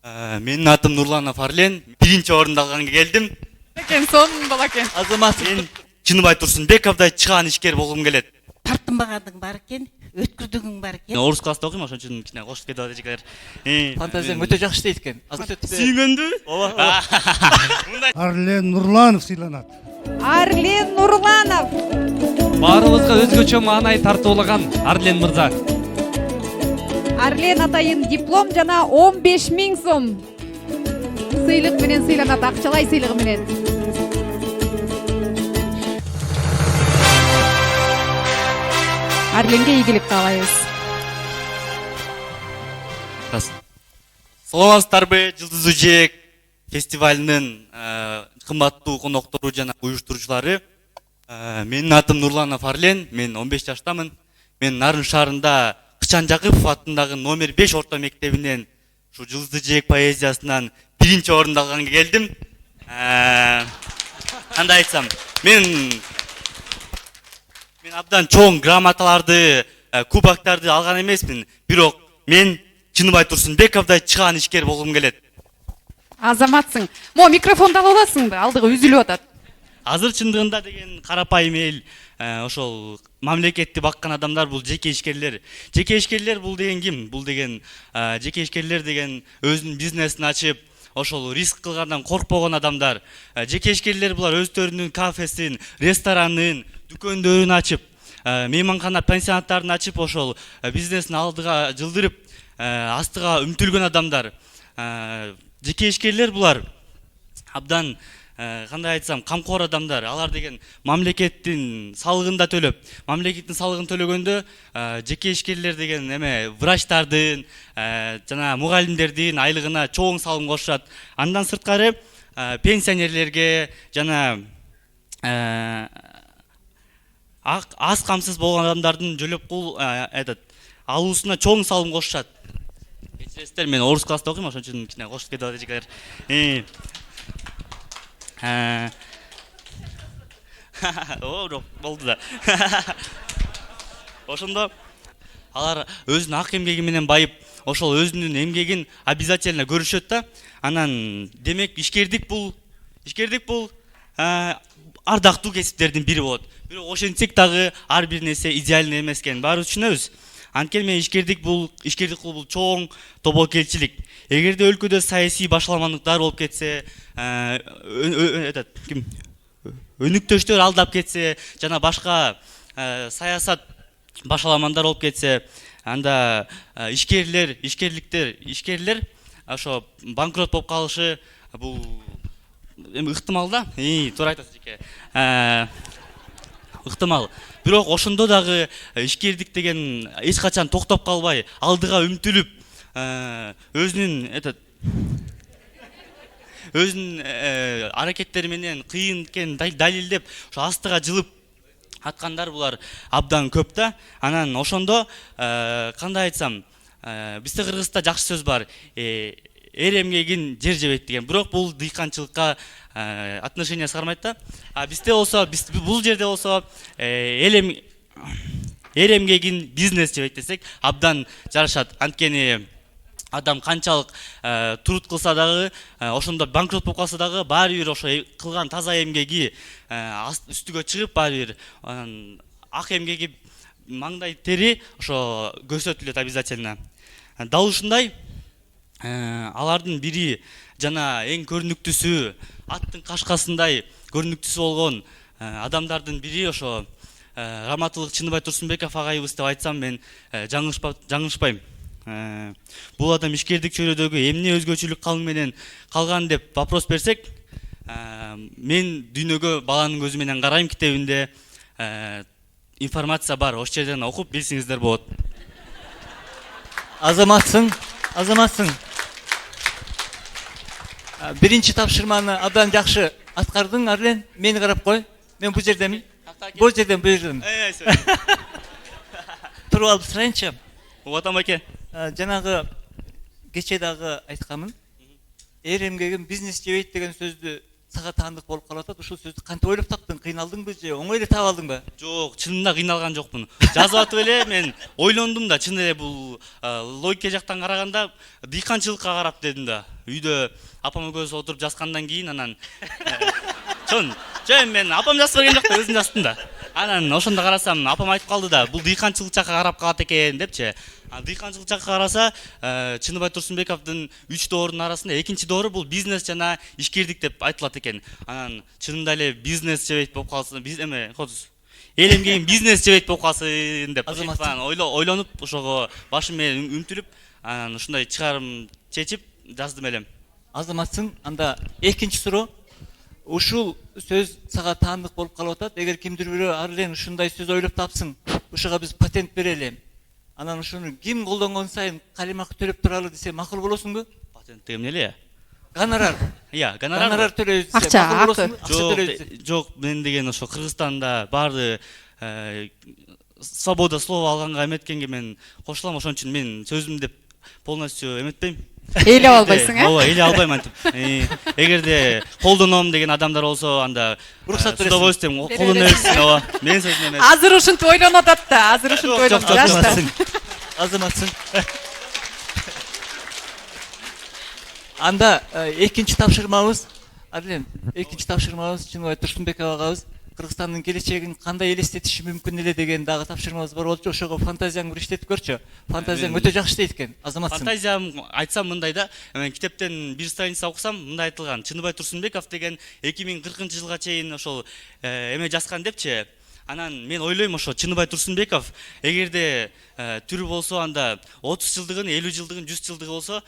Менин атым Нурланов Арлен. Биринчи орунду алганга келдим. Экен сонун бала экен. Азамат, Мен Чыныбай Турсунбековдой чыгаан ишкер болгум келет. Тартынбагандыгың бар экен, өткүрдүгүң бар экен. Орус класста окуйм, ошон үчүн кичине кошуп кетип атат эжекелер. фантазияң өтө жакшы дейт экен. Сүйгөндү? Арлен Нурланов сыйланат. Арлен Нурланов. Баарыбызга өзгөчө маанай тартуулаган Арлен мырза. Арлен атайын диплом жана 15.000 сом сыйлык менен сыйланат, акчалай сыйлыгы менен. Арленге ийгилик каалайбыз. Саламатсыздарбы, Жылдыз Жээг фестивалынын кымбаттуу коноктору жана уюштуруучулары. Менин атым Нурланов Арлен, мен 15 жаштамын. Мен Нарын шаарында Кычан Жакыпов атындагы номер 5 орто мектебинен ушу Жылдыз Жээг поэзиясынан биринчи орунду алганга келдим. Кандай айтсам, мен абдан чоң грамоталарды, кубоктарды алган эмесмин, бирок мен Чыныбай Турсунбековдой чыгаан ишкер болгум келет. Азаматсың. Мо микрофонду алып аласыңбы? Алдыгы үзүлүп атат. Азыр чындыгында деген карапайым эл, ошол мамлекетти баккан адамдар бул жеке ишкерлер. Жеке ишкерлер бул деген ким? Бул деген жеке ишкерлер деген өзүнүн бизнесин ачып, ошол риск кылгандан коркпогон адамдар. Жеке ишкерлер булар өздөрүнүн кафесин, ресторанын, дүкөндөрүн ачып, мейманкана, пансионаттарын ачып, ошол бизнесин алдыга жылдырып, астыга үмтүлгөн адамдар. Жеке ишкерлер булар абдан кандай айтсам, камкор адамдар. Алар деген мамлекеттин салыгын да төлөп, мамлекеттин салыгын төлөгөндө жеке ишкерлер деген эме врачтардын жана мугалимдердин айлыгына чоң салым кошушат. Андан сырткары пенсионерлерге жана аз камсыз болгон адамдардын жөлөп кул алуусуна чоң салым кошушат. Кечиресиздер, мен орус класста окуйм, ошон үчүн кичине кошуп кетип атат эжекелер. Болду да. Ошондо алар өзүнүн ак эмгеги менен байып, ошол өзүнүн эмгегин обязательно көрүшөт да. Анан демек ишкердик бул ардактуу кесиптердин бири болот. Бирок ошентсек дагы ар бир нерсе идеальный эмес экенин баарыбыз түшүнөбүз. Анткени мен ишкердик бул чоң тобокелчилик. Эгерде өлкөдө саясий башаламандыктар болуп кетсе, өнүктөштөр алдап кетсе, жана башка саясат башаламандар болуп кетсе, анда ишкерлер ошо банкрот болуп калышы бул ыктымал да. Туура айтасыз жеке. Ыктымал. Бирок ошондо дагы ишкердик деген эч качан токтоп калбай, алдыга үмтүлүп, өзүнүн аракеттери менен кыйын экенин далилдеп, ошо астыга жылып аткандар булар абдан көп да. Анан ошондо кандай айтсам, бизде кыргызда жакшы сөз бар. Эр эмгегин жер жебейт деген. Бирок бул дыйканчылыкка отношение чыгармайт да. Бизде болсо, бул жерде болсо эр эмгегин бизнес жебейт десек абдан жарашат. Анткени адам канчалык турут кылса дагы, ошондо банкрот болуп калса дагы, баары бир ошо кылган таза эмгеги үстүгө чыгып, баары бир ак эмгеги, маңдай тери ошо көрсөтүлөт обязательно. Дал ушундай алардын бири жана эң көрүнүктүүсү, аттын кашкасындай көрүнүктүүсү болгон адамдардын бири ошо Раматылык Чыныбай Турсунбеков агайыбыз деп айтсам мен жаңылышпайм. Бул адам ишкердик чөйрөдөгү эмне өзгөчөлүк менен калган деп вопрос берсек, мен дүйнөгө баланын көзү менен карайм китебинде информация бар. Ошол жерден окуп билсеңиздер болот. Азаматсың. Биринчи тапшырманы абдан жакшы аткардың, Арлен. Мени карап кой. Мен бул жердемин. Бул жерден. Туруп алып сурайынчы. Убатам аке. Жанагы кече дагы айтканмын. Эр эмгегин бизнес жебейт деген сөздү сага таандык болуп калып атат. Ушул сөздү кантип ойлоп таптың? Кыйналдыңбы же оңой эле таап алдыңбы? Жок, чынында кыйналган жокмун. Жазып атып эле мен ойлондум да, чын эле бул логика жактан караганда дыйканчылыкка карап дедим да. Үйдө апам экөөбүз отуруп жазгандан кийин анан жөн мен апам жазып берген жок да, өзүм жаздым да. Анан ошондо карасам апам айтып калды да, бул дыйканчылык жакка карап калат экен депчи. Дыйканчылык жакка караса, Чыныбай Турсунбековдун 3 доорунун арасында экинчи доору бул бизнес жана ишкердик деп айтылат экен. Анан чынында эле бизнес жебейт болуп калсын, биз эме элем кийин бизнес жебейт болуп калсын деп ойлонуп ошого башым менен үмтүлүп, анан ушундай чыгарым чечип жаздым элем. Азаматсың. Анда экинчи суроо. Ушул сөз сага таандык болуп калып атат. Эгер кимдир бирөө арлен ушундай сөз ойлоп тапсың, ушуга биз патент берели. Анан ушуну ким колдонгон сайын калемак төлөп туралы десе макул болосуңбу? Патент деген эмне эле? Гонорар. Гонорар төлөйбүз десе Акча, макул болосуңбу? Акча Жок, төлөйбүз. жок, мен деген ошо Кыргызстанда баары свобода слова алганга эметкенге мен кошулам, ошон үчүн мен сөзүм деп полностью эметпейм. Эйлеп албайсың, Ооба, эйлеп албайм антип. Эгерде колдоном деген адамдар болсо, анда уруксат с удовольствием колдоно берсин, ооба. Менин сөзүм эмес. Азыр ушинтип ойлонуп атат да, азыр ушинтип ойлонуп атат. Азаматсың. Анда экинчи тапшырмабыз, Арлен, экинчи тапшырмабыз Чыныбай Турсунбеков агабыз Кыргызстандын келечегин кандай элестетиши мүмкүн эле деген дагы тапшырмабыз бар болчу. Ошого фантазияң бир иштетип көрчү. Фантазияң өтө жакшы иштейт экен. Азаматсың. Фантазиям айтсам мындай да, мен китептен бир страница окусам, мындай айтылган: Чыныбай Турсунбеков деген 2040-жылга чейин ошол эме жазган депчи. Анан мен ойлойм, ошо Чыныбай Турсунбеков эгерде түрү болсо, анда 30 жылдыгын, 50 жылдыгын, 100 жылдыгы болсо,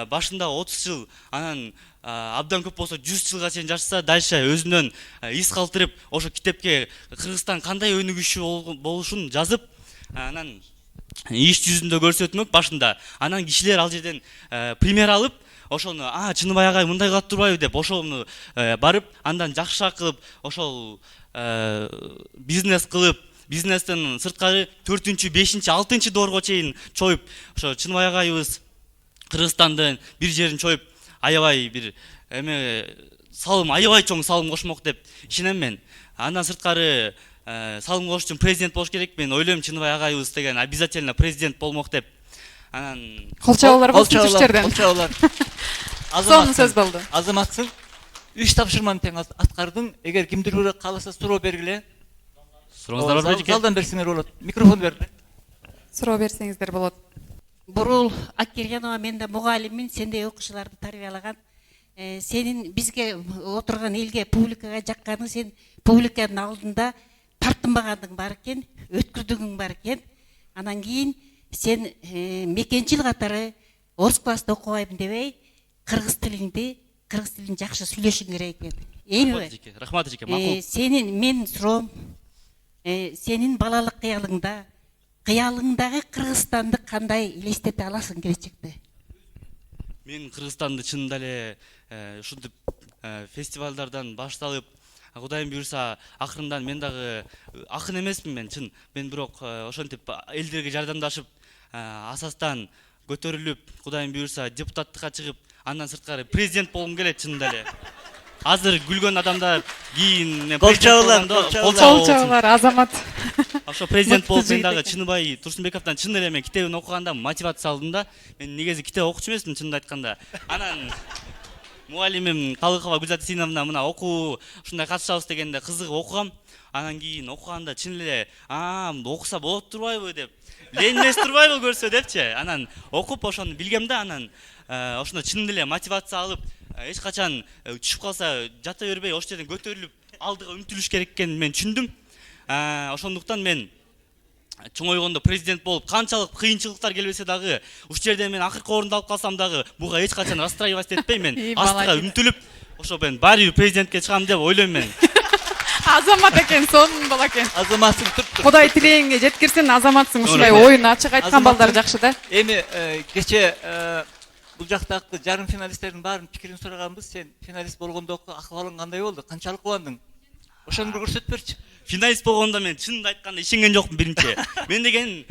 башында 30 жыл, анан абдан көп болсо 100 жылга чейин жашаса, дальше өзүнөн из калтырып, ошо китепке Кыргызстан кандай өнүгүшү болушун жазып, анан иш жүзүндө көрсөтмөк башында. Анан кишилер ал жерден пример алып, ошону Чыныбай агай мындай кылып турбайбы деп, ошону барып, андан жакшыраак кылып, ошол бизнес кылып, бизнестен сырткары 4-чү, 5-чи, 6-чы доорго чейин чоюп, ошо Чыныбай агайыбыз Кыргызстандын бир жерин чоюп, аябай бир эме салым, аябай чоң салым кошмок деп ишенем мен. Андан сырткары салым кош үчүн президент болуш керек. Мен ойлойм, Чыныбай агайыбыз деген обязательно президент болмок деп. Анан Кол чабуулар болсун түштерден. Кол чабуулар. Сонун сөз болду. Азаматсың. 3 тапшырманы тең аткардың. Эгер кимдир бирөө кааласа суроо бергиле. сурооңуздар бар бекен? Залдан берсеңер болот. Микрофон берди. Суроо берсеңиздер болот. Бурул Аккергенова, мен да мугалиммин, сендей окуучуларды тарбиялаган. Сенин бизге отурган элге, публикага жакканың, сен публиканын алдында тартынбагандыгың бар экен, өткүрдүгүң бар экен. Анан кийин сен мекенчил катары орус класста окубайм дебей, кыргыз тилин жакшы сүйлөшүң керек экен. Эми Рахмат эжеке, макул. сенин мен суроом, сенин балалык кыялыңдагы Кыргызстанды кандай элестете аласың келечекте? Мен Кыргызстанды чынында эле ушинтип фестивалдардан башталып, Кудайым буйрса, акырындан мен дагы акын эмесмин мен, чын. Мен бирок ошентип элдерге жардамдашып, асастан көтөрүлүп, Кудайым буйрса депутаттыкка чыгып, андан сырткары президент болгум келет чынында эле. Азыр күлгөн адамдар кийин Кол чабуулар, Кол чабуулар, Азамат. Ошо президент болуп, мен дагы Чыныбай Турсунбековдон чын эле мен китебин окуганда мотивация алдым да. Мен негизи китеп окучу эмесмин, чынын айтканда. Анан мугалимим Калыкова Гүлзат Синовна мына окуу ушундай катышабыз дегенде кызыгып окугам. Анан кийин окуганда чын эле окуса болот турбайбы деп, ленмес турбайбы көрсө депчи. Анан окуп ошону билгем да, анан ошондо чын эле мотивация алып, эч качан түшүп калса жата бербей, ошол жерден көтөрүлүп алдыга умтулуш керек экенин мен түшүндүм. Ошондуктан мен чоңойгондо президент болуп, канчалык кыйынчылыктар келбесе дагы, ушул жерден мен акыркы орунду алып калсам дагы, буга эч качан расстраивать этпейм мен. Астыга умтулуп, ошо мен баары бир президентке чыгам деп ойлойм мен. Азамат экен, сонун бала экен. Азаматсың, тур. Кудай тилегиңе жеткирсин, Азаматсың. Ушундай оюн ачык айткан балдар жакшы да. Эми кече бул жактагы жарым финалисттердин баарын пикирин сураганбыз. Сен финалист болгондогу акыбалың кандай болду? Канчалык кубандың? Ошону бир көрсөтүп берчи. Финалист болгондо мен чынын айтканда ишенген жокмун биринчи. Мен деген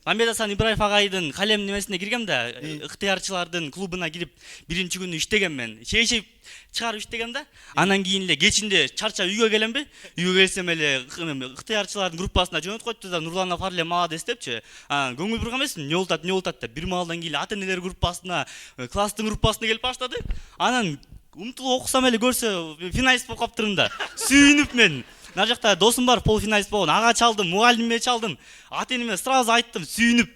Мамбет Асан Ибраев агайдын калем немесине киргем да, ыктыярчылардын клубуна кирип биринчи күнү иштегем мен. Шешип чыгарып иштегем да. Анан кийин эле кечинде чарчап үйгө келемби? Үйгө келсем эле ыктыярчылардын группасына жөнөтүп койту да, Нурлан Афарле молодец депчи. Көңүл бурган эмесмин, не болот деп. Бир маалдан кийин ата энелер группасына, класстын группасына келип баштады. Анан умтулуп окусам эле көрсө финалист болуп каптырмын да. Сүйүнүп мен. Нар жакта досум бар, полуфиналист болгон. Ага чалдым, мугалимге чалдым. Ата энеме сразу айттым, сүйүнүп.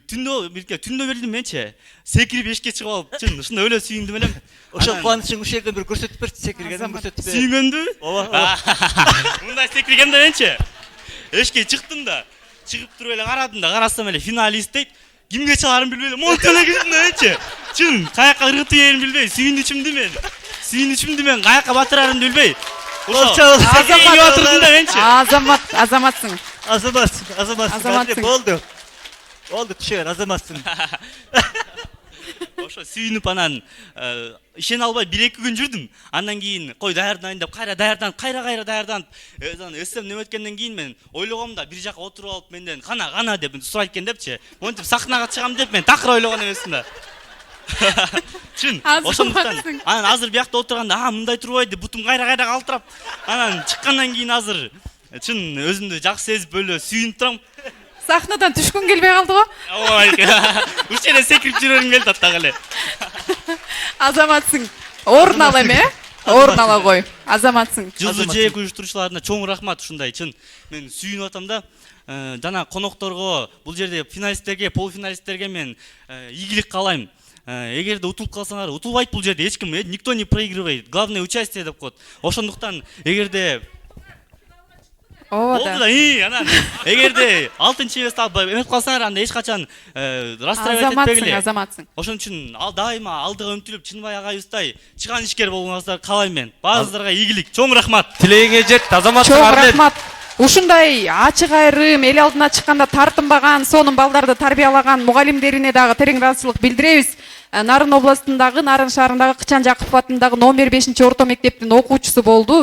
Түндө бердим менчи. Секирип эшикке чыгып алып, чын ушундай эле сүйүндүм элем. Ошол кубанычың ушул жерден бир көрсөтүп берчи, секиргенин көрсөтүп бер. Сүйүнгөндү? Ооба. Мындай секиргем да менчи. Эшикке чыктым да. Чыгып туруп эле карадым да, карасам эле финалист дейт. Кимге чаларын билбей, монтеле кеттим да менчи. Чын, каяка ыргытып ийерин билбей, сүйүнүчүмдү мен каяка батырарымды билбей. Азаматсың. Азаматсың. Болду, түшө бер, азаматсың. Ошо сүйүнүп анан ишене албай 1-2 күн жүрдүм. Андан кийин кой даярданайын деп кайра даярданып, эсем неме өткөндөн кийин мен ойлогом да, бир жака отуруп алып менден кана деп сурайт экен депчи. Монтип сахнага чыгам деп мен такыр ойлогон эмесмин да. Чын, ошондуктан анан азыр биякта отурганда, мындай турбай деп бутум кайра калтырап, анан чыккандан кийин азыр чын өзүмдү жакшы сезип эле сүйүнүп турам. Сахнадан түшкүн келбей калды го? Ой, ушул жерде секирип жүрөрүм келди аттак эле. Азаматсың. Орун ал эме? Орун ала кой. Азаматсың. Жылдуу жээк уюштуруучуларына чоң рахмат ушундай чын. Мен сүйүнүп атам да. Жана конокторго, бул жерде финалисттерге, полуфиналисттерге мен ийгилик каалайм. Эгерде утулуп калсаңар, утулбайт бул жерде эч ким, никто не проигрывает. Главное участие деп коет. Ошондуктан эгерде Ооба болду да. да, анан эгерде алтынчы эбести алып эмеп калсаңар, анда эч качан расстраивать этпегиле. Азаматсың. Ошон үчүн дайыма алдыга өмтүлүп, Чынбай агайыбыздай чыган ишкер болгоңуздар каалайм мен. Баарыңыздарга ийгилик, чоң рахмат. Тилегиңе жет, азаматсың Чоң Арлен. рахмат. Ушундай ачык айрым, эл алдына чыкканда тартынбаган, сонун балдарды тарбиялаган мугалимдерине дагы терең ыраазычылык билдиребиз. Нарын областындагы, Нарын шаарындагы Кычан Жакупов атындагы номер 5-орто мектептин окуучусу болду.